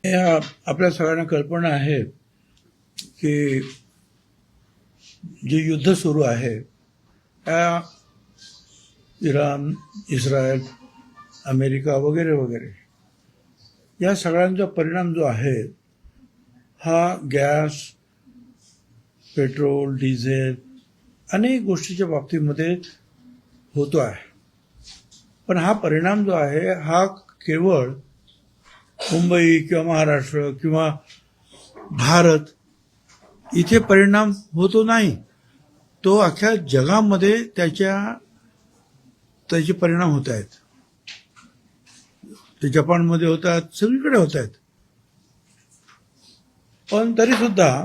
या आपल्या सगळ्यांना कल्पना आहे की जे युद्ध सुरू आहे त्या इराण, इस्रायल, अमेरिका वगैरे वगैरे या सगळ्यांचा परिणाम जो आहे हा गॅस, पेट्रोल, डिझेल अनेक गोष्टीच्या बाबतीमध्ये होतो आहे. पण हा परिणाम जो आहे हा केवळ मुंबई किंवा महाराष्ट्र किंवा भारत इथे परिणाम होतो नाही, तो अख्ख्या जगामध्ये त्याचे परिणाम होत आहेत. ते जपानमध्ये होतात, सगळीकडे होत आहेत. पण तरी सुद्धा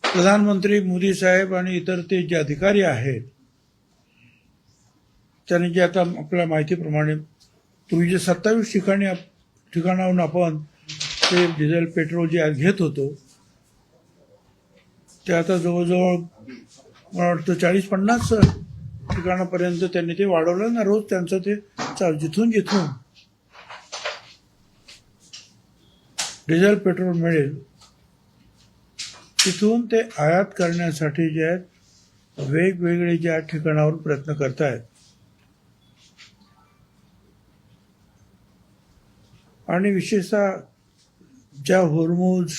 प्रधानमंत्री मोदी साहेब आणि इतर ते जे अधिकारी आहेत त्यांनी जे आता आपल्या माहितीप्रमाणे पूर्वी जे 27 ठिकाणाहून आपण ते डिझेल पेट्रोल जे घेत होतो ते आता जवळजवळ मला वाटतं 40-50 ठिकाणापर्यंत त्यांनी ते वाढवलं ना. रोज त्यांचं ते जिथून डिझेल पेट्रोल मिळेल तिथून ते आयात करण्यासाठी जे आहेत वेगवेगळे ज्या ठिकाणावर प्रयत्न करतायत. आणि विशेषतः ज्या होर्मुझ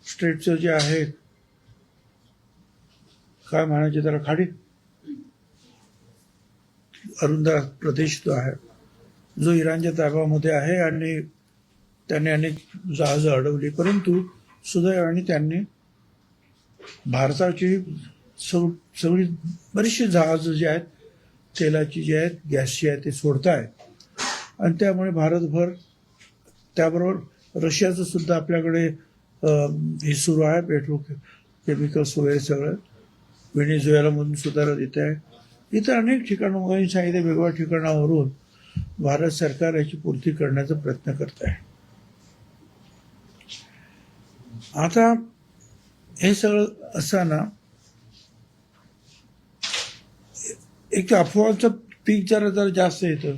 स्ट्रेटचं जे आहे, काय म्हणायचे त्याला, खाडी अरुंद प्रदेश जो आहे जो इराणच्या ताब्यामध्ये आहे आणि त्यांनी अनेक जहाजं अडवली, परंतु सुदैवाने त्यांनी भारताची सगळी बरीचशी जहाजं जी आहेत तेलाची जी आहेत, गॅसची आहेत, ते सोडतायत. आणि त्यामुळे भारतभर, त्याबरोबर रशियाचं सुद्धा आपल्याकडे हे सुरू आहे, पेट्रोकेमिकल्स वगैरे सगळं. व्हेनेझुएलामधून सुद्धा येत आहे. इतर अनेक ठिकाणावरून सांगितले, वेगवेगळ्या ठिकाणावरून भारत सरकार याची पूर्ती करण्याचा प्रयत्न करत आहे. आता हे सगळं असताना एक अफवाचं पीक जरा जास्त येतं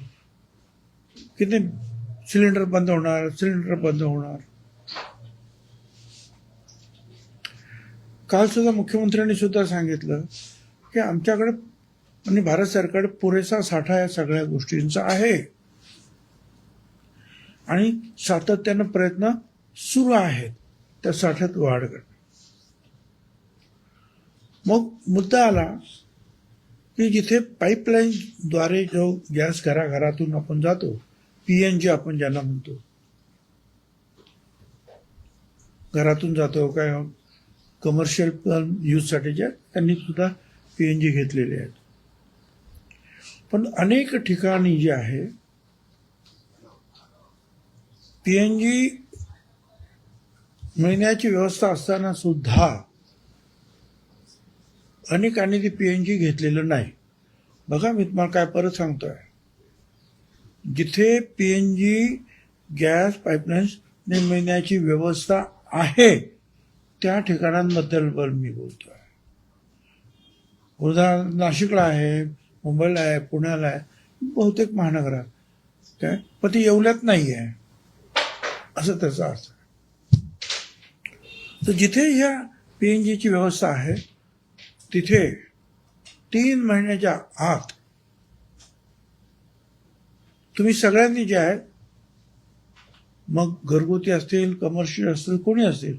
की ते सिलेंडर बंद होणार. काल सुद्धा मुख्यमंत्र्यांनी सुद्धा सांगितलं की आमच्याकडे आणि भारत सरकारकडे पुरेसा साठा या सगळ्या गोष्टींचा आहे आणि सातत्यानं प्रयत्न सुरू आहेत त्या साठ्यात वाढ करणं. मग मुद्दा आला की जिथे पाईपलाईनद्वारे जो गॅस घराघरातून आपण जातो, PNG आपण ज्यांना म्हणतो, घरातून जातो काय कमर्शियल यूजसाठी ज्या त्यांनी सुद्धा PNG घेतलेले आहेत. पण अनेक ठिकाणी जे आहे PNG मिळण्याची व्यवस्था असताना सुद्धा अनेकांनी ते PNG घेतलेलं नाही. बघा, मी तुम्हाला काय परत सांगतोय, जिथे PNG गॅस पाईपलाईन्स मिळण्याची व्यवस्था आहे त्या ठिकाणांबद्दल मी बोलतोय. उदाहरण नाशिकला आहे, मुंबईला आहे, पुण्याला आहे, बहुतेक महानगरात काय, पण ती येवल्यात नाही आहे असं त्याचा अर्थ आहे. तर जिथे ह्या PNGची व्यवस्था आहे तिथे 3 महिन्याच्या आत तुम्ही सगळ्यांनी जे आहे, मग घरगुती असतील, कमर्शियल असतील, कोणी असतील,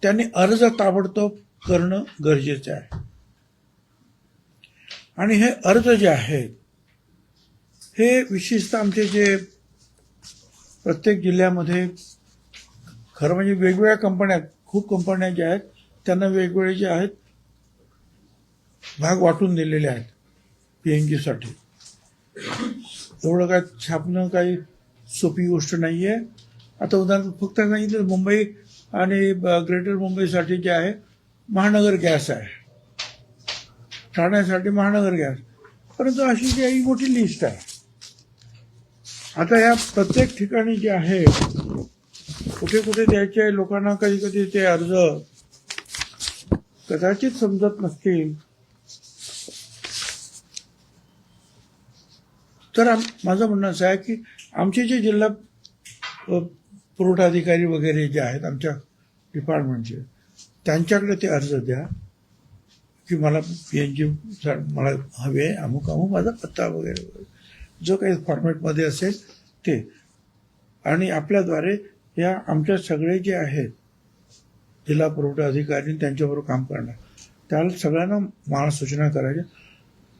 त्यांनी अर्ज ताबडतोब करणं गरजेचं आहे. आणि हे अर्ज जे आहेत हे विशेषतः आमचे जे प्रत्येक जिल्ह्यामध्ये, खरं म्हणजे वेगवेगळ्या कंपन्या, खूप कंपन्या ज्या आहेत त्यांना वेगवेगळे जे आहेत भाग वाटून दिलेले आहेत PNG साठी. एवढं काय छापणं काही सोपी गोष्ट नाही आहे. आता उदाहरण फक्त सांगितलं, मुंबई आणि ग्रेटर मुंबईसाठी जे आहे महानगर गॅस आहे, ठाण्यासाठी महानगर गॅस, परंतु अशी जी ही मोठी लिस्ट आहे. आता या प्रत्येक ठिकाणी जे आहे कुठे कुठे द्यायचे आहे लोकांना, कधी कधी ते अर्ज कदाचित समजत नसतील. तर माझं म्हणणं असं आहे की आमचे जे जिल्हा पुरवठा अधिकारी वगैरे जे आहेत आमच्या डिपार्टमेंटचे, त्यांच्याकडे ते अर्ज द्या की मला PNG मला हवे आहे, अमुक अमुक माझा पत्ता वगैरे वगैरे जो काही फॉर्मॅटमध्ये असेल ते, आणि आपल्याद्वारे या आमच्या सगळे जे आहेत जिल्हा पुरवठा अधिकारी त्यांच्याबरोबर काम करणार त्याला सगळ्यांना मला सूचना करायच्या,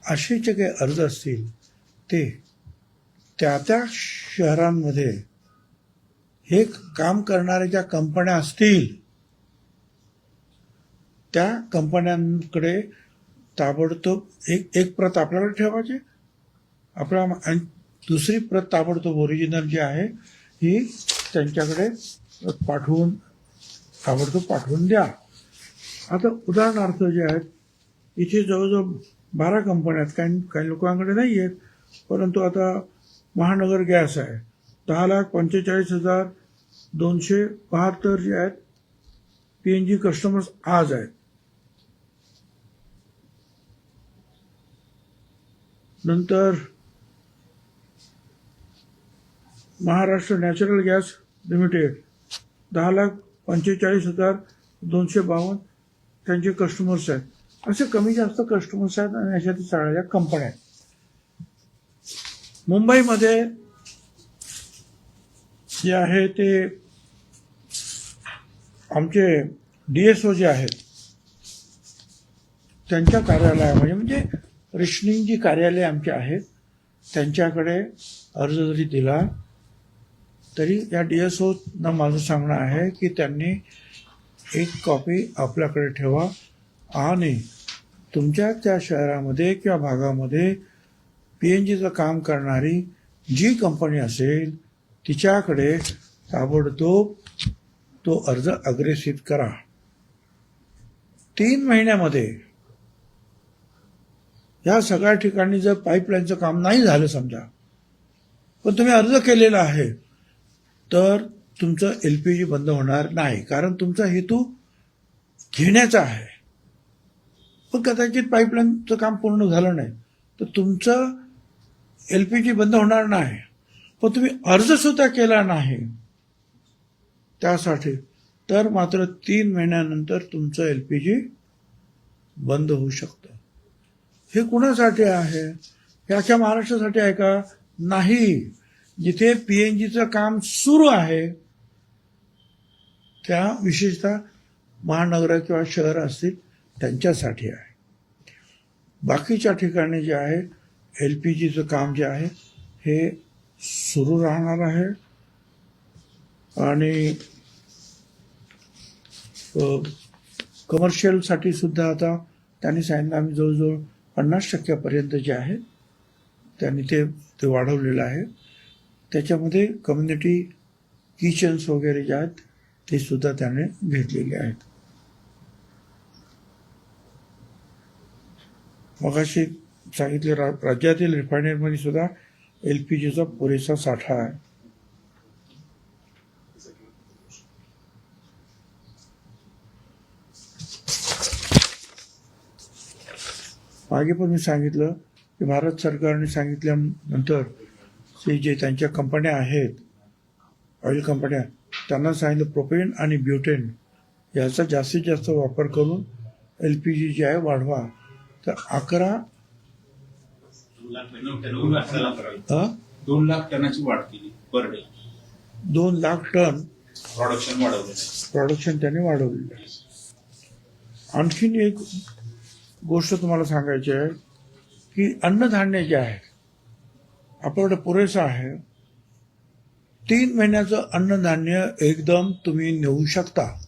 असे जे काही अर्ज असतील ते त्या त्या शहरांमध्ये हे काम करणाऱ्या ज्या कंपन्या असतील त्या कंपन्यांकडे ताबडतोब एक प्रत आपल्याला ठेवायची, आपला, आणि दुसरी प्रत ताबडतोब ओरिजिनल जी आहे ही त्यांच्याकडे ताबडतोब पाठवून द्या. आता उदाहरणार्थ जे आहेत इथे जवळजवळ 12 कंपन्या आहेत, काही लोकांकडे नाही आहेत, परंतु आता महानगर गॅस आहे, 10,45,272 जे आहेत PNG कस्टमर्स आज आहेत. नंतर महाराष्ट्र नॅचरल गॅस लिमिटेड 10,45,252 त्यांचे कस्टमर्स आहेत. असे कमी जास्त कस्टमर्स आहेत आणि अशा सगळ्या कंपन्या आहेत. मुंबईमध्ये जे आहे ते आमचे DSO जे आहेत त्यांच्या कार्यालयामध्ये, म्हणजे रेशनिंग जी कार्यालय आमची आहेत त्यांच्याकडे अर्ज जरी दिला तरी या DSOना माझं सांगणं आहे की त्यांनी एक कॉपी आपल्याकडे ठेवा आणि तुमच्या त्या शहरामध्ये किंवा भागामध्ये PNGचं काम करणारी जी कंपनी असेल तिच्याकडे ताबडतोब तो अर्ज अग्रेसित करा. 3 महिन्यामध्ये या सगळ्या ठिकाणी जर पाईपलाईनचं काम नाही झालं समजा, पण तुम्ही अर्ज केलेला आहे, तर तुमचं LPG बंद होणार नाही, कारण तुमचा हेतू घेण्याचा आहे. पण कदाचित पाईपलाईनचं काम पूर्ण झालं नाही तर तुमचं LPG बंद होणार नाही, पण तुम्ही अर्ज सुद्धा केला नाही त्यासाठी, तर मात्र 3 महिन्यानंतर तुमचं LPG बंद होऊ शकतं. हे कुणासाठी आहे? हे अख्ख्या महाराष्ट्रासाठी आहे का? नाही. जिथे PNGचं काम सुरू आहे त्या विशेषतः महानगर किंवा शहर असतील त्यांच्यासाठी आहे. बाकीच्या ठिकाणी जे आहे LPGचं काम जे आहे हे सुरू राहणार आहे. आणि कमर्शियलसाठी सुद्धा आता त्यांनी सांगितलं आम्ही जवळजवळ 50% जे आहे त्यांनी ते वाढवलेलं आहे. त्याच्यामध्ये कम्युनिटी किचन्स वगैरे जे आहेत ते सुद्धा त्याने घेतलेले आहेत. मगाशी सांगितले राज्यातील रिफायनरीमध्ये सुद्धा LPGचा पुरेसा साठा आहे. मागे पण मी सांगितलं की भारत सरकारने सांगितल्यानंतर जे त्यांच्या कंपन्या आहेत ऑइल कंपन्या त्यांना सांगितलं प्रोपेन आणि ब्युटेन याचा जास्तीत जास्त वापर करून LPG जे आहे वाढवा. तर 2 लाख टनाची वाढ केली per day. 2 lakh ton production त्याने वाढवलेलं आहे. आणखीन एक गोष्ट तुम्हाला सांगायची आहे की अन्नधान्य जे आहे आपल्याकडे पुरेसं आहे. 3 महिन्याचं अन्नधान्य एकदम तुम्ही नेऊ शकता.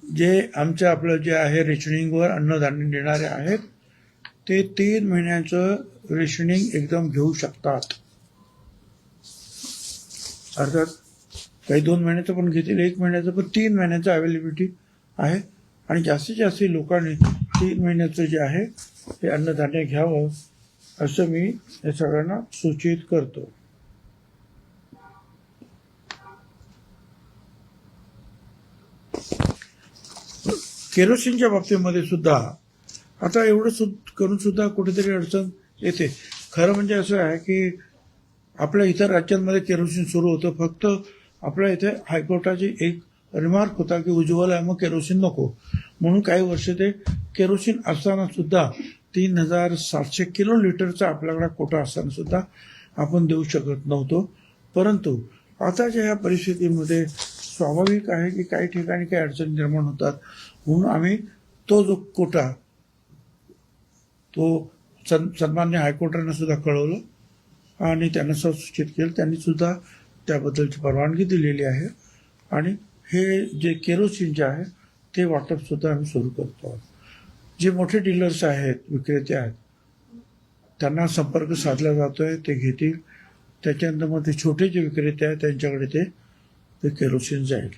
जे आमचं आपलं जे आहे रेशनिंगवर अन्नधान्य देणारे आहेत ते 3 महिन्याचं रेशनिंग एकदम घेऊ शकतात. अर्थात काही 2 महिन्याचं पण घेतील, 1 महिन्याचं पण 3 महिन्याचं अवेलेबिलिटी आहे. आणि जास्तीत जास्त लोकांनी 3 महिन्याचं जे आहे हे अन्नधान्य घ्यावं असं मी या सगळ्यांना सूचित करतो. केरोसिनच्या बाबतीमध्ये सुद्धा आता एवढं करून सुद्धा कुठेतरी अडचण येते. खरं म्हणजे असं आहे की आपल्या इतर राज्यांमध्ये केरोसिन सुरू होतं. फक्त आपल्या इथे हायकोर्टाची एक रिमार्क होता की उज्ज्वला मग केरोसिन नको, म्हणून काही वर्ष ते केरोसिन असताना सुद्धा 3700 किलोलिटरचा आपल्याकडे कोटा असताना सुद्धा आपण देऊ शकत नव्हतो. परंतु आताच्या ह्या परिस्थितीमध्ये स्वाभाविक आहे की काही ठिकाणी काही अडचणी निर्माण होतात, म्हणून आम्ही तो जो कोटा तो सन्मान्य हायकोर्टानं सुद्धा कळवलं आणि त्यांना सूचित केलं. त्यांनी सुद्धा त्याबद्दलची परवानगी दिलेली आहे आणि हे जे केरोसिन जे आहे ते वाटप सुद्धा आम्ही सुरू करतो आहोत. जे मोठे डीलर्स आहेत, विक्रेते आहेत, त्यांना संपर्क साधला जातोय, ते घेतील. त्याच्यानंतर मग ते छोटे जे विक्रेते आहेत त्यांच्याकडे ते केरोसिन जाईल.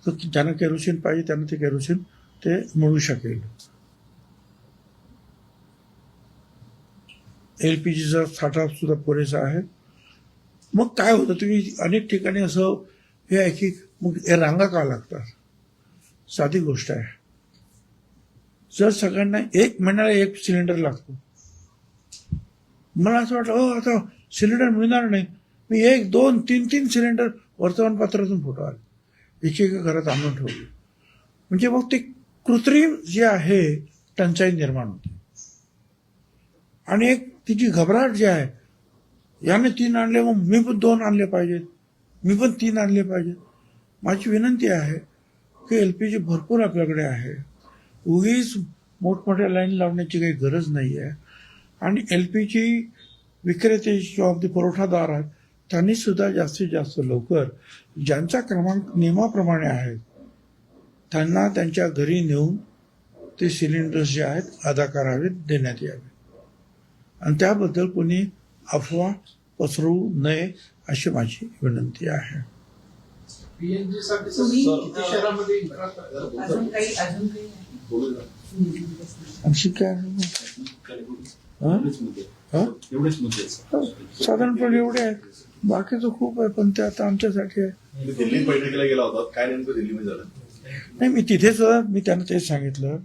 तर ज्यांना केरोसिन पाहिजे त्यांना ते केरोसिन ते मिळू शकेल. LPGचा साठा सुद्धा पुरेसा आहे. मग काय होतं, तुम्ही अनेक ठिकाणी असं हे आहे की मग हे रांगा का लागतात? साधी गोष्ट आहे. जर सगळ्यांना एक महिन्याला एक सिलेंडर लागतो, मला असं वाटलं आता सिलेंडर मिळणार नाही, मी 1, 2, 3 सिलेंडर वर्तमानपत्रातून फोटो आले, एका घरात आणून ठेवले. म्हणजे मग ते कृत्रिम जे आहे टंचाई निर्माण होते आणि एक तिची घबराट जी आहे, याने 3 आणले मग मी पण 2 आणले पाहिजेत, मी पण 3 आणले पाहिजेत. माझी विनंती आहे की LPG भरपूर आपल्याकडे आहे, उगीच मोठमोठ्या लाईन लावण्याची काही गरज नाही आहे. आणि LPG विक्रेते किंवा ते पुरवठादार आहेत त्यांनी सुद्धा जास्तीत जास्त लवकर ज्यांचा क्रमांक नियमाप्रमाणे आहे त्यांना त्यांच्या घरी नेऊन ते सिलेंडर्स जे आहेत अदा करावेत, देण्यात यावे. आणि त्याबद्दल कोणी अफवा पसरवू नये अशी माझी विनंती आहे. PNG साठी शहरामध्ये आणखी काय एवढेच मुद्दे आहेत. साधारणपणे एवढे आहेत, बाकीचं खूप आहे पण ते आता आमच्यासाठी आहे. दिल्ली बैठकीला गेला होता, काय नेमकं दिल्लीमध्ये झालं? नाही, मी तिथे सुद्धा मी त्यांना तेच सांगितलं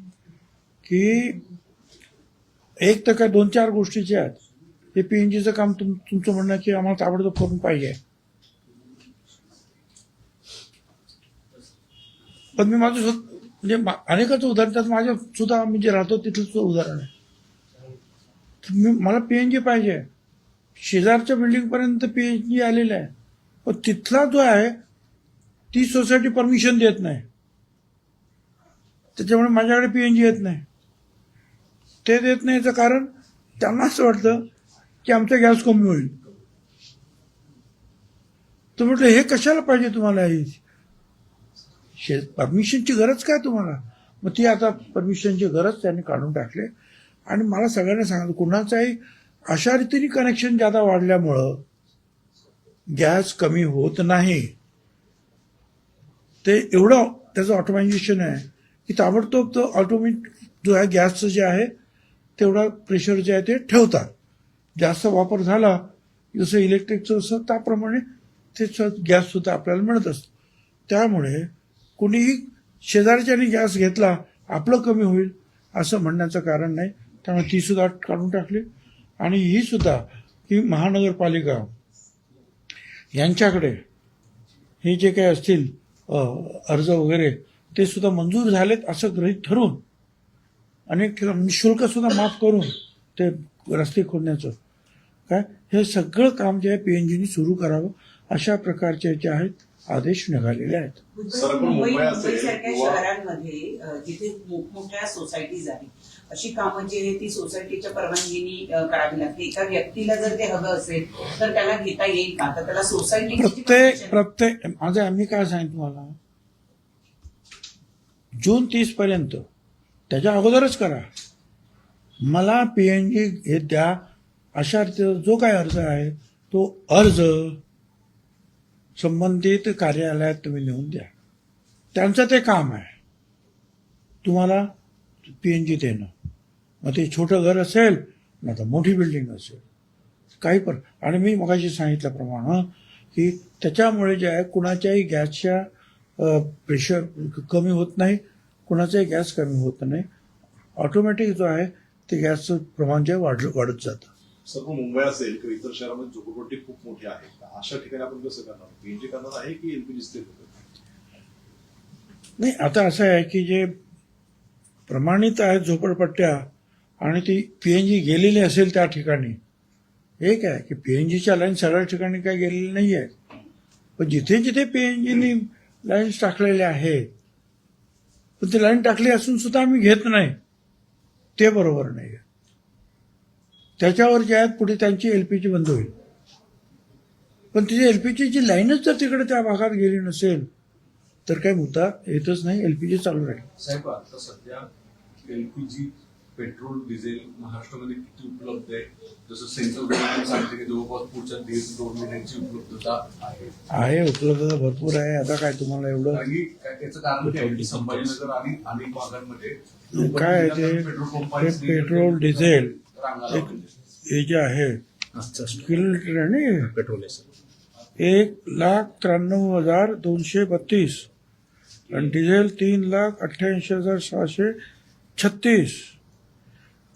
की एक तर काय 2-4 गोष्टीचे आहेत. हे PNGचं काम तुमचं म्हणणं की आम्हाला ताबडतोब करून पाहिजे, पण मी माझं म्हणजे अनेकाचं उदाहरण, त्यात माझ्या सुद्धा मी जे राहतो तिथलं सुद्धा उदाहरण आहे. मला PNG पाहिजे, शेजारच्या बिल्डिंगपर्यंत PNG आलेलं आहे, पण तिथला जो आहे ती सोसायटी परमिशन देत नाही, त्याच्यामुळे माझ्याकडे PNG येत नाही. ते देत नाही याचं कारण त्यांना असं वाटतं की आमचा गॅस कमी होईल. तर म्हटलं हे कशाला पाहिजे तुम्हाला, परमिशनची गरज काय तुम्हाला? मग ती आता परमिशनची गरज त्यांनी काढून टाकले. आणि मला सगळ्यांना सांगितलं कुणाचाही अशा रीतीने कनेक्शन जादा वाढल्यामुळं गॅस कमी होत नाही. ते एवढं त्याचं ऑटोमायझेशन आहे की ताबडतोब तो ऑटोमॅटिक जो आहे गॅसचं जे आहे तेवढा प्रेशर जे आहे ते ठेवतात. जास्त वापर झाला जसं इलेक्ट्रिकचं असं त्याप्रमाणे ते गॅससुद्धा आपल्याला मिळत असतं. त्यामुळे कुणीही शेजारच्याने गॅस घेतला आपलं कमी होईल असं म्हणण्याचं कारण नाही. त्यामुळे ती सुद्धा काढून टाकली. आणि ही सुद्धा की महानगरपालिका यांच्याकडे हे जे काही असतील अर्ज वगैरे ते सुद्धा मंजूर झालेत असं गृहीत ठरवून अनेक ठिकाणी शुल्क सुद्धा माफ करून ते रस्ते खोदण्याचं काय हे सगळं काम जे आहे PNGने सुरू करावं अशा प्रकारचे जे आहेत आदेश निघालेले आहेत. मुंबईसारख्या शहरांमध्ये जिथे मोठमोठ्या सोसायटीज आहेत अशी कामं जी आहे ती सोसायटीच्या परवानगीने करावी लागते. एका व्यक्तीला जर ते हवं असेल तर त्याला घेता येईल का? तर त्याला सोसायटी प्रत्येक माझं आम्ही काय सांगितलं तुम्हाला, जून 30 पर्यंत त्याच्या अगोदरच करा. मला PNG हे द्या अशा जो काय अर्ज आहे तो अर्ज संबंधित कार्यालयात तुम्ही नेऊन द्या. त्यांचं ते काम आहे तुम्हाला PNG देणं. मग ते छोटं घर असेल ना तर मोठी बिल्डिंग असेल काही पण. आणि मी मगाशी सांगितल्याप्रमाणे की त्याच्यामुळे जे आहे कुणाच्याही गॅसच्या प्रेशर कमी होत नाही, कुणाचाही गॅस कमी होत नाही. ऑटोमॅटिक जो आहे ते गॅसचं प्रमाण जे वाढत जातं. सर्व मुंबई असेल किंवा इतर शहरामध्ये झोपडपट्टी खूप मोठी आहे, अशा ठिकाणी आपण कसं करणार? पीएनजी करणार आहे की एलपीजी स्थिर होतं? नाही, आता असं आहे की जे प्रमाणित आहेत झोपडपट्ट्या आणि ती पीएनजी गेलेली असेल त्या ठिकाणी, एक आहे की पीएनजीच्या लाईन सगळ्या ठिकाणी काही गेलेली नाही आहेत, पण जिथे जिथे पीएनजीनी लाईन्स टाकलेल्या आहेत पण ती लाईन टाकली असून सुद्धा आम्ही घेत नाही, ते बरोबर नाही. त्याच्यावर जे आहेत पुढे त्यांची एलपीजी बंद होईल. पण तिची एलपीजीची लाईनच जर तिकडे त्या भागात गेली नसेल तर काही मुद्दा येतच नाही, एलपीजी चालू राहील. साहेब, आता सध्या एलपीजी, पेट्रोल, डिझेल महाराष्ट्रामध्ये किती उपलब्ध आहे? जसं सेंट्रल गव्हर्नमेंट सांगते की जवळपास पुढच्या 1.5-2 महिन्यांची उपलब्धता आहे. उपलब्धता भरपूर आहे. आता काय तुम्हाला एवढं याचं कारण काय आहे की संभाजीनगर आणि अनेक भागांमध्ये काय आहे ते पेट्रोल डिझेल हे जे आहे किलोमीटर आहे ना, पेट्रोल 1,93,232 आणि डिझेल 3,88,636.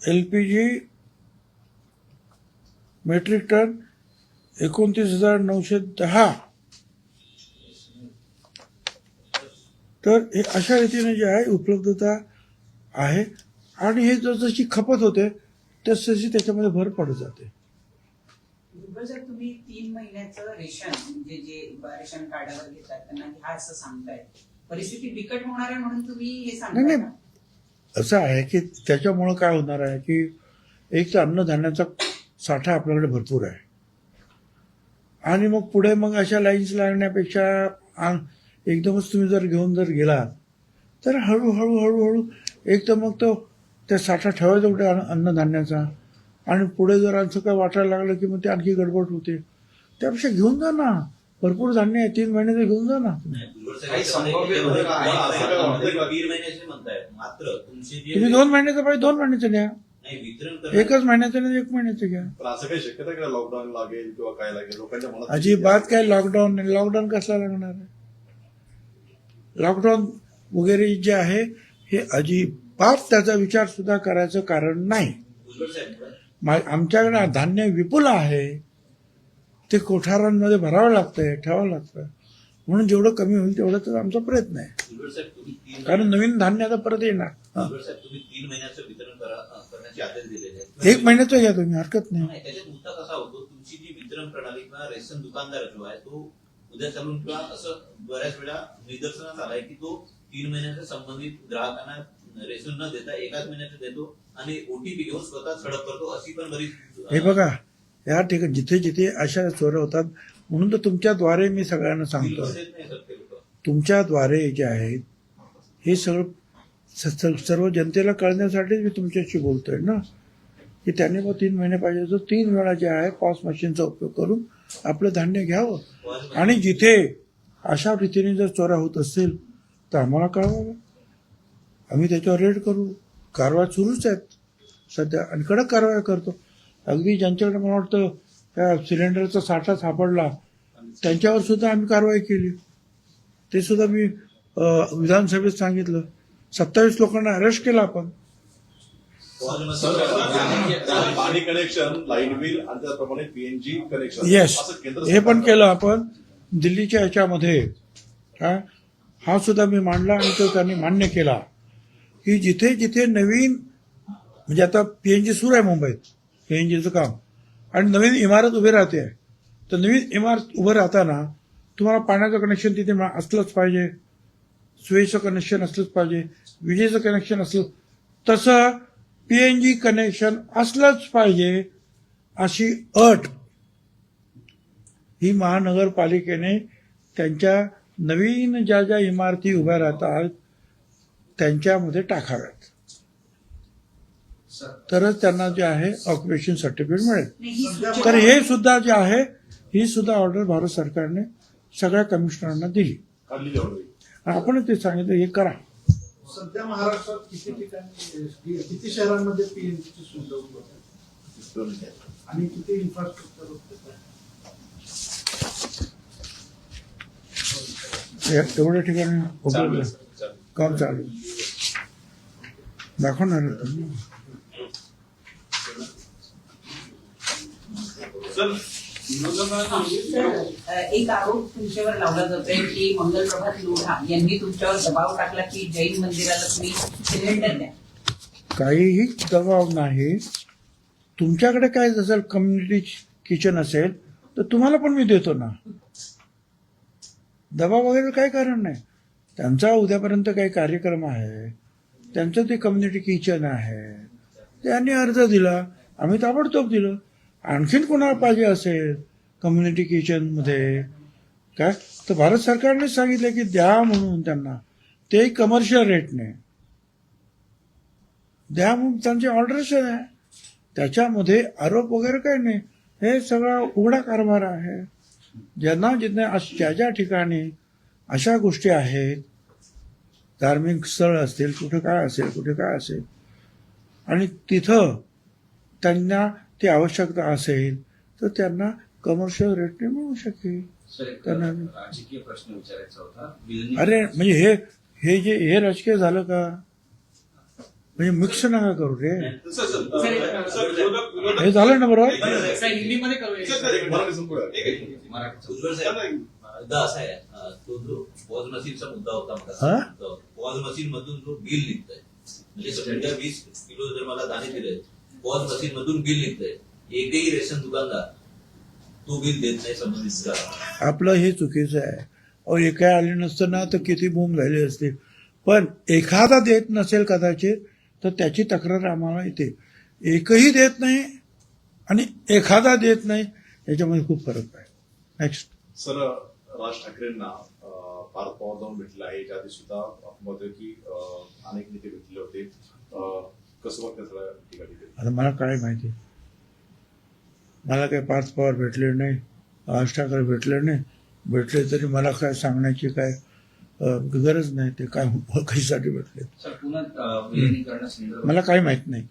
LPG metric ton 29,910. तर हे अशा रीतीने जे आहे उपलब्धता आहे आणि हे जशी खपत होते तशी त्याच्यामध्ये भर पडत जाते. जर तुम्ही 3 महिन्याचं रेशन म्हणजे जे रेशन कार्डावर घेतात त्यांना घ्या असं सांगताय, परिस्थिती बिकट होणार आहे म्हणून तुम्ही हे सांगताय नाही, का? असं आहे की त्याच्यामुळं काय होणार आहे की एक तर अन्नधान्याचा साठा आपल्याकडे भरपूर आहे आणि मग पुढे मग अशा लाईन्स लागण्यापेक्षा एकदमच तुम्ही जर घेऊन जर गेलात तर हळूहळू हळूहळू एक तर मग तो त्या साठा ठेवायचा कुठे अन्नधान्याचा, आणि पुढे जर असं काय वाटायला लागलं की मग ते आणखी गडबड होते. त्यापेक्षा घेऊन जा ना, भरपूर धान्य आहे, 3 महिन्याचं घेऊन जा ना. तुम्ही 2 महिन्याचं पाहिजे 2 महिन्याचं घ्या, 1 महिन्याचं नाही 1 महिन्याचं घ्या. पण असं काही शक्यता आहे का लॉकडाऊन लागेल किंवा काय लागेल? लोकांच्या मनात अजिबात काय लॉकडाऊन नाही. लॉकडाऊन कसला लागणार आहे? लॉकडाऊन वगैरे जे आहे हे अजिबात त्याचा विचार सुद्धा करायचं कारण नाही. आमच्याकडे धान्य विपुल आहे, ते कोठारांमध्ये भरावं लागतंय, ठेवावं लागतं, म्हणून जेवढं कमी होईल तेवढाच आमचा प्रयत्न आहे, कारण नवीन धान्य आता परत येणार. तुम्ही 3 महिन्याचं वितरण करण्याचे आदेश दिलेले आहेत. 1 महिन्याचं घ्या तुम्ही, हरकत नाही. त्याच्यात मुद्दा कसा होतो, तुमची जी वितरण प्रणाली किंवा रेशन दुकानदार जो आहे तो उद्या चालून किंवा असं बऱ्याच वेळा निदर्शनास आलाय की तो 3 महिन्याच्या संबंधित ग्राहकांना रेशन न देता 1 महिन्याचं देतो आणि ओटीपी घेऊन स्वतः झडप करतो, अशी पण बरीच. हे बघा, या ठिकाणी जिथे जिथे अशा चोऱ्या होतात, म्हणून तर तुमच्याद्वारे मी सगळ्यांना सांगतो, तुमच्याद्वारे जे आहेत हे सगळं सर्व जनतेला कळण्यासाठी मी तुमच्याशी बोलतोय ना, की त्याने मग 3 महिने पाहिजे तर 3 वेळा जे आहे पॉस मशीनचा उपयोग करून आपलं धान्य घ्यावं. आणि जिथे अशा रीतीने जर चोऱ्या होत असेल तर आम्हाला कळवावं, आम्ही त्याच्यावर रेड करू. कारवाई सुरूच आहेत सध्या आणि कडक कारवाई करतो. अगदी ज्यांच्याकडे मला वाटतं त्या सिलेंडरचा साठा सापडला त्यांच्यावर सुद्धा आम्ही कारवाई केली. ते सुद्धा मी विधानसभेत सांगितलं. 27 लोकांना अरेस्ट केलं आपण. पाणी कनेक्शन, लाईट बिल आणि त्याप्रमाणे पीएनजी कनेक्शन, येस, हे पण केलं आपण दिल्लीच्या ह्याच्यामध्ये. हा सुद्धा मी मांडला आणि तो त्यांनी मान्य केला की जिथे जिथे नवीन म्हणजे आता पीएनजी सुरू आहे मुंबईत, पीएनजीचं काम, आणि नवीन इमारत उभी राहते, तर नवीन इमारत उभं राहताना तुम्हाला पाण्याचं कनेक्शन तिथे असलंच पाहिजे, सुवेचं कनेक्शन असलंच पाहिजे, विजेचं कनेक्शन असलं, तसं पीएनजी कनेक्शन असलंच पाहिजे अशी अट ही महानगरपालिकेने त्यांच्या नवीन ज्या ज्या इमारती उभ्या राहतात त्यांच्यामध्ये टाकाव्यात, तरच त्यांना जे आहे ऑक्युपेशन सर्टिफिकेट मिळेल. तर हे सुद्धा जे आहे ही सुद्धा ऑर्डर भारत सरकारने सगळ्या कमिशनरांना दिली. आपण ते सांगितलं हे करा. सध्या महाराष्ट्रात किती ठिकाणी, किती शहरांमध्ये पीएनजीची सुविधा उपलब्ध आहे आणि किती इन्फ्रास्ट्रक्चर उपलब्ध आहे? एवढ्या ठिकाणी उपलब्ध काम चालू दाखवणार. सर विरोधकांना एक आरोप तुमच्यावर लावला जातोय की मंगलप्रभात लोढा यांनी तुमच्यावर दबाव टाकला की जैन मंदिराला तुम्ही सिलेंडर द्या. काहीही दबाव नाही. तुमच्याकडे काय जसं कम्युनिटी किचन असेल तर तुम्हाला पण मी देतो ना. दबाव वगैरे काही कारण नाही. त्यांचा उद्यापर्यंत काही कार्यक्रम आहे, त्यांचं ते कम्युनिटी किचन आहे, त्यांनी अर्ज दिला, आम्ही ताबडतोब दिलं. आणखीन कोणाला पाहिजे असेल कम्युनिटी किचनमध्ये काय तर भारत सरकारने सांगितलं की द्या म्हणून त्यांना, ते कमर्शियल रेटने द्या म्हणून त्यांची ऑर्डरच आहे. त्याच्यामध्ये आरोप वगैरे काही नाही. हे सगळा उघडा कारभार आहे. ज्यांना जिथे ज्या ज्या ठिकाणी अशा गोष्टी आहेत, धार्मिक स्थळ असतील, कुठे काय असेल, कुठे काय असेल, आणि तिथं त्यांना ती आवश्यकता असेल तर त्यांना कमर्शियल रेटने मिळू शकेल. सर, एक त्यांना राजकीय प्रश्न विचारायचा होता. अरे म्हणजे हे राजकीय झालं का? म्हणजे मिक्स नका करू रे. हे झालं ना बरोबर. हिंदीमध्ये उज्ज्वल साहेब, मुद्दा असा आहे, तो जो पॉज मशीनचा मुद्दा होता, हा? पॉज मशीन मधून जो बिल निघतंय, म्हणजे समजा 20 किलो जर मला दाणे दिले, पॉज मशीन मधून बिल निघतंय, एकही रेशन दुकानदार तो बिल देत नाही संबंधित ग्राहक. आपलं हे चुकीचं आहे. अहो हे काय आले नसतं ना तर किती बूम झाली असते. पण एखादा देत नसेल कदाचित तर त्याची तक्रार आम्हाला येते. एकही देत नाही आणि एखादा देत नाही, याच्यामध्ये खूप फरक आहे. नेक्स्ट. सर, राज ठाकरेंना पार्थ पवार जाऊन भेटले आहे. याच्या आधी सुद्धा आपण बघतोय की अनेक नेते भेटले होते. कसं बघतं सगळ्या ठिकाणी? आता मला काय माहिती, मला काही पार्थ पवार भेटले नाही, राज ठाकरे भेटले नाही. भेटले तरी मला काय सांगण्याची काय गरज नाही. ते काय कशासाठी भेटले सर, पुन्हा विलिनीकरणासंदर्भात मला काही माहित नाही.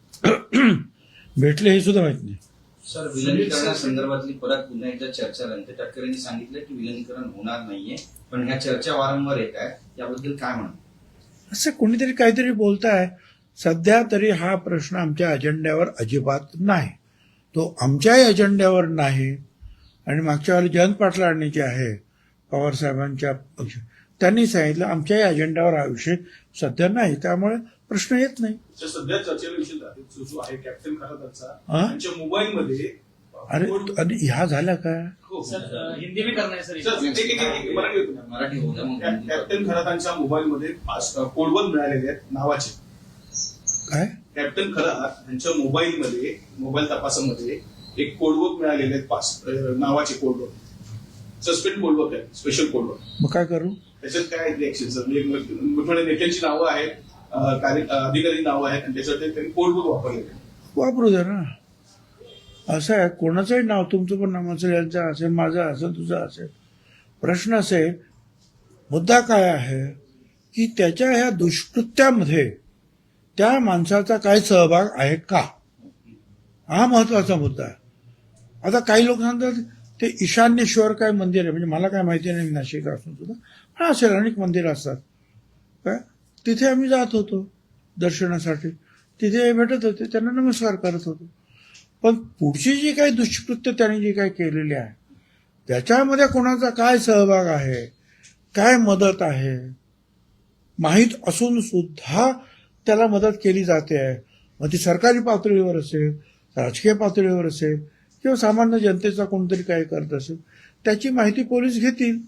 भेटले हे सुद्धा माहित नाही. सर, विलिनीकरणासंदर्भातली परत पुन्हा एकदा चर्चा रंजन ठाकरेंनी सांगितलं की विलिनीकरण होणार नाहीये, पण ह्या चर्चा वारंवार येत आहेत, याबद्दल काय म्हणा? असं कोणीतरी काहीतरी बोलताय. सध्या तरी हा प्रश्न आमच्या अजेंड्यावर अजिबात नाही. तो आमच्याही अजेंड्यावर नाही. आणि मागच्या वेळेला जयंत पाटलांनी जे आहे पवार साहेबांच्या पक्ष, त्यांनी सांगितलं आमच्याही अजेंड्यावर हा विषय सध्या नाही, त्यामुळे प्रश्न येत नाही. सध्या चर्चेला विषय जो आहे कॅप्टन खरातांचा, हा? त्यांच्या मोबाईलमध्ये अरे आणि ह्या झाल्या का? हिंदी में करना है सर. मराठी होतं मग हिंदी कॅप्टन खरातांच्या मोबाईलमध्ये कोडवर्ड मिळालेले आहेत नावाचे. काय? कॅप्टन खरात यांच्या मोबाईलमध्ये, मोबाईल तपासामध्ये एक कोडवर्ड मिळालेले आहेत 5 नावाचे कोडवर्ड. सस्पेंड कोडवर्ड आहे, स्पेशल कोडवर्ड. मग काय करू? त्याच्यात काय रिएक्शन सर? म्हणजे नेत्यांची नावं आहेत, अधिकारी नावं आहेत, आणि त्याच्यात त्यांनी कोडवर्ड वापरलेले आहेत. वापरू द्या ना. असं आहे, कोणाचंही नाव, तुमचं पण नाव असेल, यांचं असेल, माझं असेल, तुझं असेल. प्रश्न असेल, मुद्दा काय आहे की त्याच्या ह्या दुष्कृत्यामध्ये त्या माणसाचा काय सहभाग आहे का, हा महत्वाचा मुद्दा आहे. आता काही लोक सांगतात ते ईशान्येश्वर काय मंदिर आहे, म्हणजे मला काय माहिती नाही, नाशिक असून सुद्धा पण असेल, अनेक मंदिरं असतात काय, तिथे आम्ही जात होतो दर्शनासाठी. तिथे भेटत होते, त्यांना नमस्कार करत होतो. पण पुढची जी काही दुष्कृत्य त्यांनी जी काही केलेली आहे त्याच्यामध्ये कोणाचा काय सहभाग आहे, काय मदत आहे, माहीत असून सुद्धा त्याला मदत केली जाते आहे. मग ती सरकारी पातळीवर असेल, राजकीय पातळीवर असेल, किंवा सामान्य जनतेचा कोणतरी काय करत असेल, त्याची माहिती पोलीस घेतील.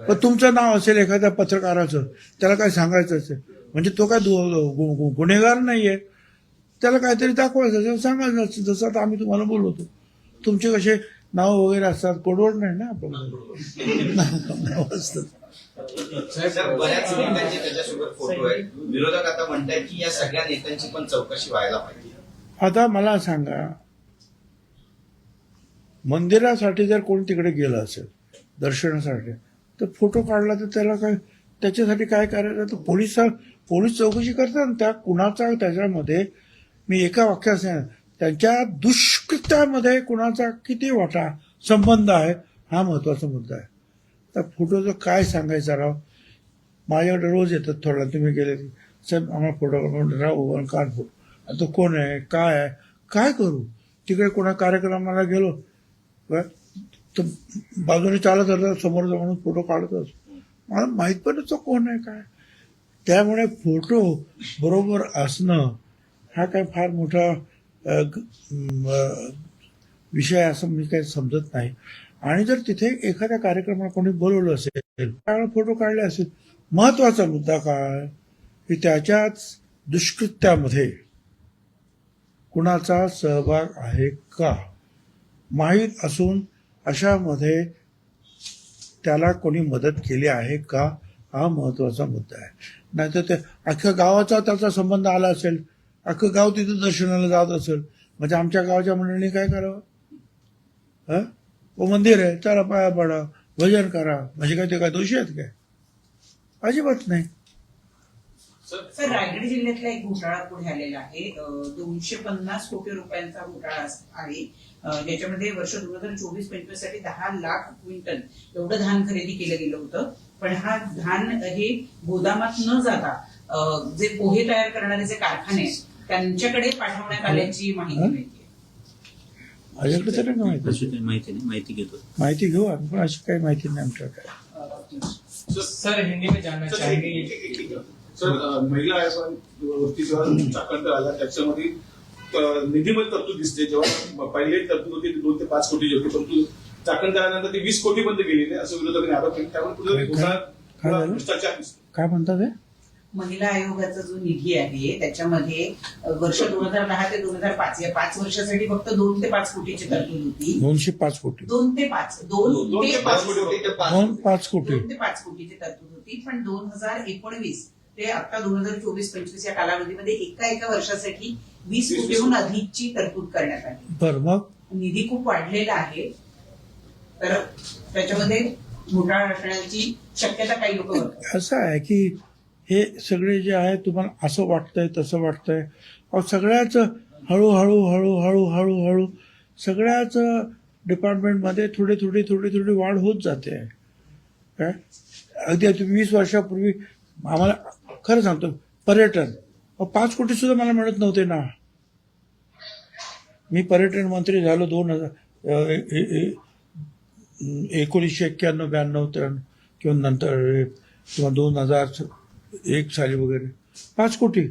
पण तुमचं नाव असेल एखाद्या पत्रकाराचं, त्याला काय सांगायचं असेल, म्हणजे तो काय गुन्हेगार नाहीये, त्याला काहीतरी दाखवायचं असेल, सांगायचं. जसं आता आम्ही तुम्हाला बोलवतो, तुमचे कसे नाव वगैरे असतात, कोडवर्ड नाही ना आपल्याला नाव असतात. सर, बऱ्याच नेत्यांचे त्याच्यासोबत फोटो आहेत. विरोधक आता म्हणतात की या सगळ्या नेत्यांची पण चौकशी व्हायला पाहिजे. आता मला सांगा, मंदिरासाठी जर कोण तिकडे गेलं असेल दर्शनासाठी, तर फोटो काढला तर त्याला काय, त्याच्यासाठी काय करायचं? तर पोलीस चौकशी करतात. त्या कुणाचा त्याच्यामध्ये, मी एका वाक्यात सांग, त्यांच्या दुष्कृत्यामध्ये कुणाचा किती वाटा संबंध आहे, हा महत्वाचा मुद्दा आहे. तर फोटोचं काय सांगायचं राव. माझ्याकडे रोज येतात थोडा, तुम्ही गेले साहेब आम्हाला फोटो राव काढ फोटो. आता कोण आहे, काय आहे, काय करू? तिकडे कोणा कार्यक्रमाला गेलो तर बाजूने चालत होता, समोरचा माणूस फोटो काढतच, मला माहित पण नसतं कोण आहे काय. त्यामुळे फोटो बरोबर असणं हा काय फार मोठा विषय असं मी काही समजत नाही. आणि जर तिथे एखाद्या कार्यक्रमाला कोणी बोलवलं असेल त्यावेळेला फोटो काढले असेल. महत्वाचा मुद्दा काय की त्याच्याच दुष्कृत्यामध्ये कुणाचा सहभाग आहे का माहीत असून अशामध्ये त्याला कोणी मदत केली आहे का हा महत्वाचा मुद्दा आहे. नाहीतर ते अख्ख्या गावाचा त्याचा संबंध आला असेल, अख्खं गाव तिथं दर्शनाला जात असेल, म्हणजे आमच्या गावाच्या मंडळींनी काय करावं? वो मंदिर आहे, चला पाया पडा, भजन करा, म्हणजे काय ते काय दोषी आहेत काय? अजिबात नाही. सर, रायगड जिल्ह्यातला एक घोटाळा पुढे आलेला आहे. 250 कोटी रुपयांचा घोटाळा आहे, ज्याच्यामध्ये वर्ष 2024-25 साठी 10 लाख क्विंटल एवढं धान खरेदी केलं गेलं होतं. पण हा धान हे गोदामात न जाता जे पोहे तयार करणारे जे कारखाने आहेत त्यांच्याकडे पाठवण्यात आल्याची माहिती मिळते. माझ्याकडे तर नाही माहिती. माहिती घेतो. माहिती घेऊ आपण, पण अशी काही माहिती नाही आमच्याकडे. सर, हिंदी में जानना चाहेंगे. सर, महिला आयोगावरती जेव्हा चाकणकर आला त्याच्यामध्ये निधीमध्ये तरतूद दिसते. जेव्हा पहिली तरतूद होती 2 ते 5 कोटी होती, परंतु चाकणकर आल्यानंतर ती 20 कोटी बंद केली आहे असं विरोधकांनी आरोप केला. त्यामुळे भ्रष्टाचार दिसतो. काय म्हणतात हे? महिला आयोगाचा जो निधी आहे त्याच्यामध्ये वर्ष 2010 ते 2005 या 5 वर्षासाठी फक्त 2 ते 5 कोटीची तरतूद होती. 205 कोटी. 2 ते 5 5 कोटी 2 ते 5 कोटीची तरतूद होती. पण 2019 ते आता 2024-25 या कालावधीमध्ये एका वर्षासाठी 20 कोटीहून अधिकची तरतूद करण्यात आली. बरं, मग निधी खूप वाढलेला आहे, तर त्याच्यामध्ये घोटाळा असण्याची शक्यता काही लोक करतात. असं आहे की हे सगळे जे आहे तुम्हाला असं वाटतंय तसं वाटतंय, सगळ्याच हळूहळू सगळ्याच डिपार्टमेंटमध्ये थोडी वाढ होत जाते. काय अगदी 20 वर्षापूर्वी आम्हाला खरं सांगतो पर्यटन 5 कोटी सुद्धा मला मिळत नव्हते ना. मी पर्यटन मंत्री झालो 1991-92 किंवा नंतर किंवा 2001 साली वगैरे 5 कोटी.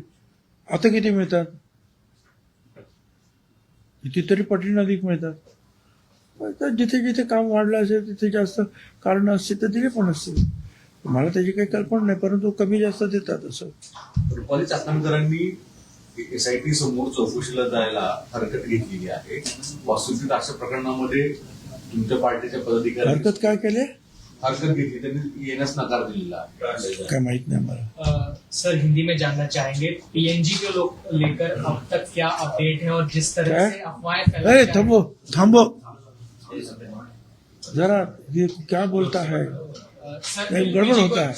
आता किती मिळतात? कितीतरी पटीने अधिक मिळतात. जिथे जिथे काम वाढलं असेल तिथे जास्त कारण असते तर दिले पण असतील. मला त्याची काही कल्पना नाही, परंतु कमी जास्त देतात असं. रुपाली चाकणकरांनी SIT समोर चौकशीला जायला हरकत घेतलेली आहे. वास्तविक अशा प्रकरणामध्ये तुमच्या पार्टीच्या पदाधिकारी हरकत काय केले? हरकत घेतली, त्यांनी येण्यास नकार दिलेला आहे. काय माहित नाही मला. सर, हिंदी में जानना चाहेंगे PNG को लेकर अब तक क्या अपडेट है और जिस तरह से अफवाहें फैलाई जा रही हैं. थांबो जरा, ये क्या बोलता है? सर, गड़बड़ होता है.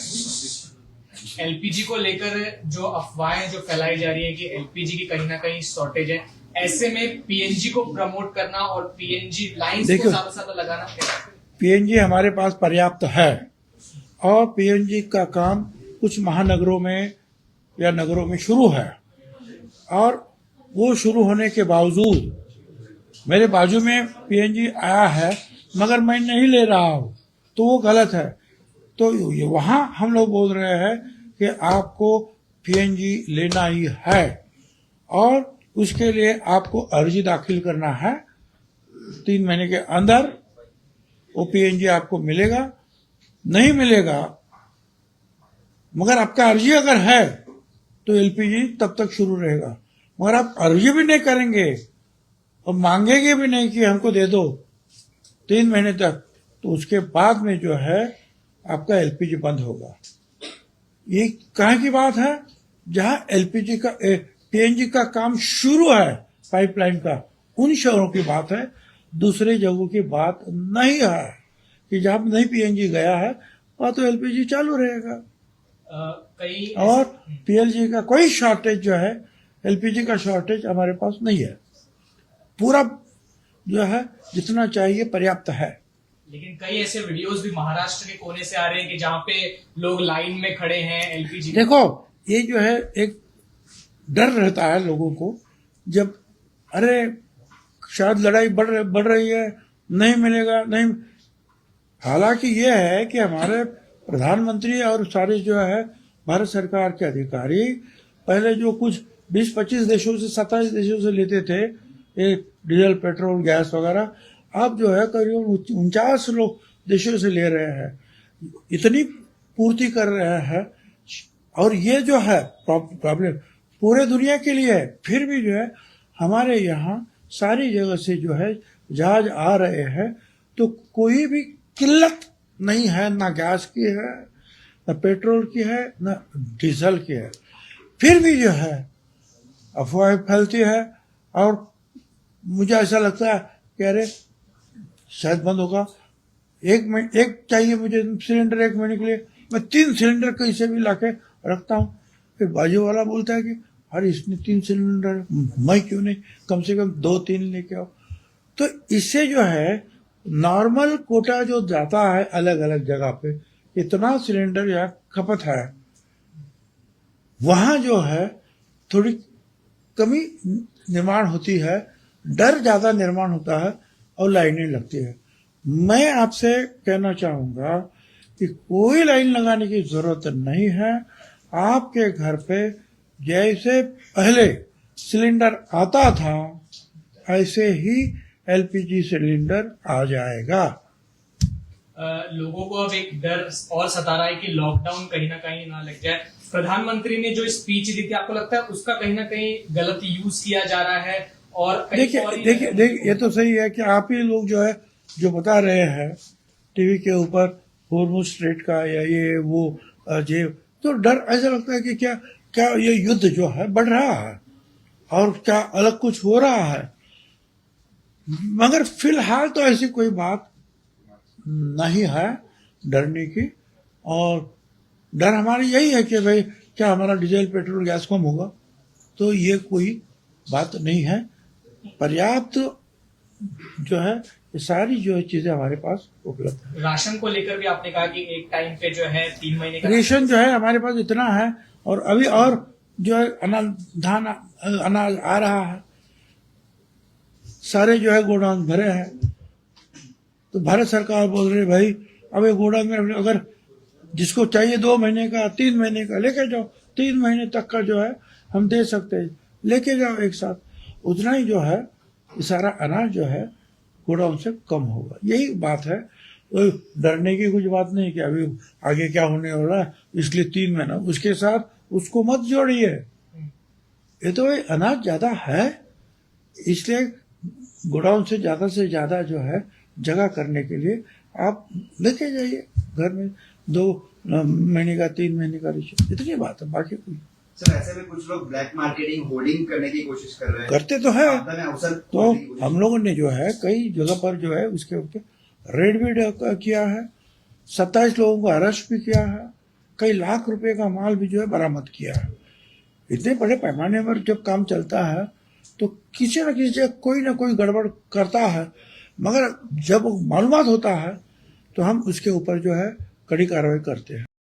LPG को लेकर जो अफवाहें जो फैलाई जा रही है कि LPG की कहीं ना कहीं शॉर्टेज है, ऐसे में PNG को प्रमोट करना और PNG लाइंस को ज्यादा से ज्यादा लगाना क्या? PNG हमारे पास पर्याप्त है और PNG का काम कुछ महानगरों में या नगरों में शुरू है, और वो शुरू होने के बावजूद मेरे बाजू में PNG आया है मगर मैं नहीं ले रहा हूं, तो वो गलत है. तो वहां हम लोग बोल रहे हैं कि आपको PNG लेना ही है और उसके लिए आपको अर्जी दाखिल करना है. 3 महीने के अंदर वो PNG आपको मिलेगा. नहीं मिलेगा मगर आपका अर्जी अगर है तो LPG तब तक शुरू रहेगा. मगर आप अर्जी भी नहीं करेंगे और मांगेंगे भी नहीं कि हमको दे दो 3 महीने तक, तो उसके बाद में जो है आपका LPG बंद होगा. ये कहाँ की बात है? जहां LPG का PNG का काम शुरू है पाइपलाइन का, उन शहरों की बात है. दूसरे जगहों की बात नहीं है कि जहां नहीं PNG गया है वहां तो LPG चालू रहेगा. कई और PLG का कोई शॉर्टेज जो है, LPG का शॉर्टेज हमारे पास नहीं है. पूरा जो है जितना चाहिए पर्याप्त है. लेकिन कई ऐसे वीडियोस भी महाराष्ट्र के कोने से आ रहे हैं कि जहां पे लोग लाइन में खड़े हैं LPG. देखो, ये जो है एक डर रहता है लोगों को, जब अरे शायद लड़ाई बढ़ रही है, नहीं मिलेगा, नहीं। हालांकि ये है कि हमारे प्रधानमंत्री और सारे जो है भारत सरकार के अधिकारी पहले जो कुछ 20-25 देशों से 27 देशों से लेते थे ये डीजल, पेट्रोल, गैस वगैरह, अब जो है करीब 49 लोग देशों से ले रहे हैं, इतनी पूर्ति कर रहे हैं। और ये जो है प्रॉब्लम पूरे दुनिया के लिए है, फिर भी जो है हमारे यहाँ सारी जगह से जो है जहाज आ रहे हैं, तो कोई भी किल्लत नहीं है, ना गैस की है, ना पेट्रोल की है, ना डीजल की है। फिर भी जो है अफवाह फैलती है और मुझे ऐसा लगता है कि अरे शायद बंद होगा। एक चाहिए मुझे सिलेंडर 1 महीने के लिए, मैं 3 सिलेंडर कहीं से भी लाके रखता हूँ। फिर बाजू वाला बोलता है कि अरे इसने 3 सिलेंडर, मैं क्यों नहीं कम से कम 2-3 लेके आओ। तो इससे जो है नॉर्मल कोटा जो जाता है अलग अलग जगह पे, इतना सिलेंडर या खपत है, वहां जो है थोड़ी कमी निर्माण होती है, डर ज्यादा निर्माण होता है और लाइनें लगती है। मैं आपसे कहना चाहूंगा कि कोई लाइन लगाने की जरूरत नहीं है। आपके घर पे जैसे पहले सिलेंडर आता था ऐसे ही एलपीजी सिलेंडर आ जाएगा। लोगों को अब एक डर और सता रहा है कि लॉकडाउन कहीं ना कहीं ना लग जाए। प्रधानमंत्री ने जो स्पीच दी थी, आपको लगता है उसका कहीं ना कहीं गलत यूज किया जा रहा है? और देखिए ये तो सही है कि आप ही लोग जो है जो बता रहे हैं टीवी के ऊपर हॉर्मुज स्ट्रेट का या ये वो जे, तो डर ऐसा लगता है कि क्या ये युद्ध जो है बढ़ रहा है और क्या अलग कुछ हो रहा है। मगर फिलहाल तो ऐसी कोई बात नहीं है डरने की। और डर हमारी यही है कि भाई क्या हमारा डीजल, पेट्रोल, गैस कम होगा, तो ये कोई बात नहीं है। पर्याप्त जो है ये सारी जो है चीजें हमारे पास उपलब्ध है। राशन को लेकर भी आपने कहा कि एक टाइम पे जो है 3 महीने का रेशन जो है हमारे पास इतना है और अभी और जो है अनाज आ रहा है, सारे जो है गोडाउन भरे हैं। तो भारत सरकार बोल रही है भाई अब ये गोडाउन में अगर जिसको चाहिए 2 महीने का, 3 महीने का लेके जाओ, 3 महीने तक का जो है हम दे सकते हैं, लेके जाओ एक साथ। उतना ही जो है ये सारा अनाज जो है गोडाउन से कम होगा, यही बात है। तो डरने की कुछ बात नहीं कि अभी आगे क्या होने वाला है इसलिए 3 महीना, उसके साथ उसको मत जोड़िए। ये तो अनाज ज्यादा है इसलिए गोडाउन से ज्यादा जो है जगह करने के लिए आप लेके जाइए घर में 2 महीने का, 3 महीने का रेशन, इतनी बात है, बाकी कोई। सर ऐसे में कुछ लोग ब्लैक मार्केटिंग, होर्डिंग करने की कोशिश कर रहे हैं, करते तो है। आपदा में अवसर तो हम लोगों ने जो है कई जगह पर जो है उसके ऊपर रेड भी किया है, 27 लोगों को अरेस्ट भी किया है, कई लाख रुपए का माल भी जो है बरामद किया है। इतने बड़े पैमाने पर जब काम चलता है तो किसी न किसी जगह कोई ना कोई गड़बड़ करता है, मगर जब मालूमात होता है तो हम उसके ऊपर जो है कड़ी कार्रवाई करते हैं।